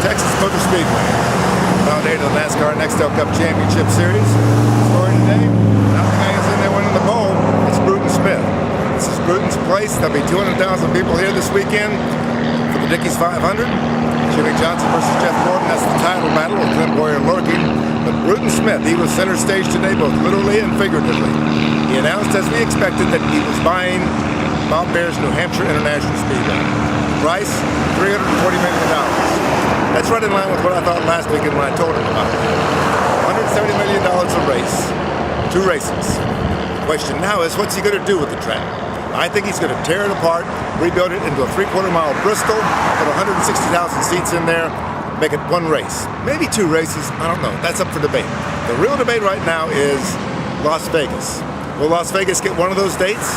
Texas Motor Speedway. Round 8 of the NASCAR Nextel Cup Championship Series. Story today, now the guy is in there winning the pole. It's Bruton Smith. This is Bruton's place. There'll be 200,000 people here this weekend for the Dickies 500. Jimmy Johnson versus Jeff Gordon. That's the title battle with Clint Boyer lurking. But Bruton Smith, he was center stage today, both literally and figuratively. He announced, as we expected, that he was buying Bob Bear's New Hampshire International Speedway. Price, $340 million. That's right in line with what I thought last weekend when I told him about it. $170 million a race, 2 races. The question now is, what's he going to do with the track? I think he's going to tear it apart, rebuild it into a 3/4-mile Bristol, put 160,000 seats in there, make it 1 race. Maybe 2 races, I don't know. That's up for debate. The real debate right now is Las Vegas. Will Las Vegas get one of those dates?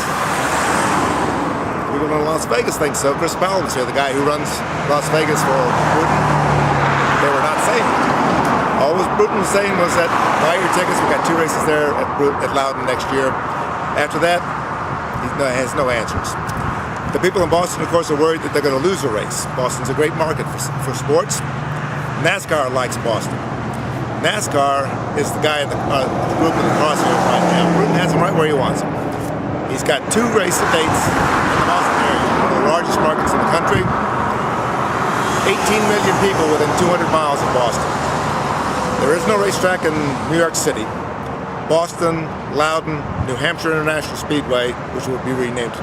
People in Las Vegas think so. Chris Powell was here, the guy who runs Las Vegas for Bruton. They were not saying it. All Bruton was saying was that buy your tickets. We got 2 races there at Loudon next year. After that, he has no answers. The people in Boston, of course, are worried that they're going to lose a race. Boston's a great market for sports. NASCAR likes Boston. NASCAR is the guy in the group in the crosshairs right now. Bruton has him right where he wants him. He's got 2 race dates in the Boston area, one of the largest markets in the country. 18 million people within 200 miles of Boston. There is no racetrack in New York City. Boston, Loudon, New Hampshire International Speedway, which will be renamed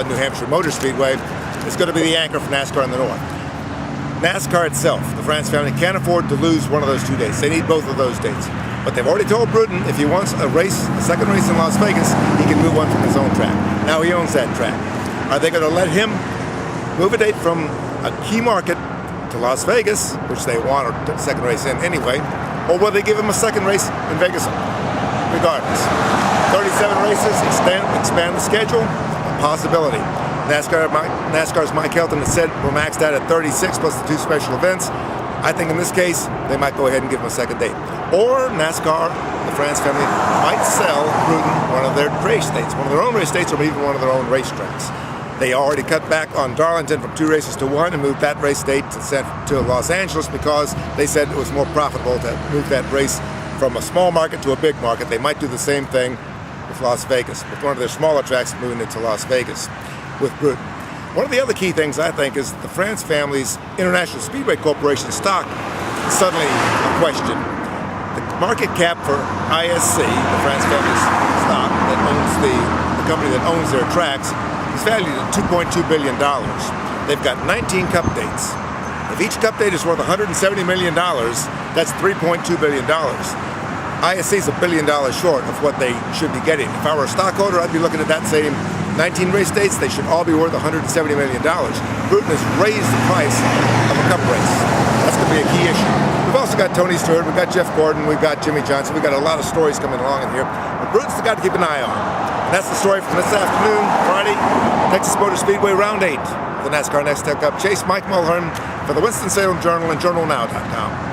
New Hampshire Motor Speedway, is going to be the anchor for NASCAR in the north. NASCAR itself, the France family, can't afford to lose one of those 2 dates. They need both of those dates. But they've already told Bruton if he wants a second race in Las Vegas, he can move on from his own track. Now he owns that track. Are they going to let him move a date from a key market to Las Vegas, which they want a second race in anyway, or will they give him a second race in Vegas regardless? 37 races, expand the schedule, a possibility. NASCAR's Mike Helton has said we're maxed out at 36 plus the 2 special events. I think in this case, they might go ahead and give him a second date. Or NASCAR, the France family, might sell Bruton one of their race dates, one of their own race dates, or even one of their own racetracks. They already cut back on Darlington from 2 races to 1 and moved that race date to Los Angeles because they said it was more profitable to move that race from a small market to a big market. They might do the same thing with Las Vegas, with one of their smaller tracks moving it to Las Vegas with Bruton. One of the other key things, I think, is the France family's International Speedway Corporation stock is suddenly a question. The market cap for ISC, the France family's stock that owns the company that owns their tracks, is valued at $2.2 billion. They've got 19 cup dates. If each cup date is worth $170 million, that's $3.2 billion. ISC is $1 billion short of what they should be getting. If I were a stockholder, I'd be looking at that same 19 race dates. They should all be worth $170 million. Bruton has raised the price of a cup race. That's going to be a key issue. We've also got Tony Stewart, we've got Jeff Gordon, we've got Jimmy Johnson, we've got a lot of stories coming along in here. But Bruton's the guy to keep an eye on. And that's the story from this afternoon, Friday, Texas Motor Speedway, Round 8 of the NASCAR Nextel Cup Chase. Mike Mulhern for the Winston-Salem Journal and JournalNow.com.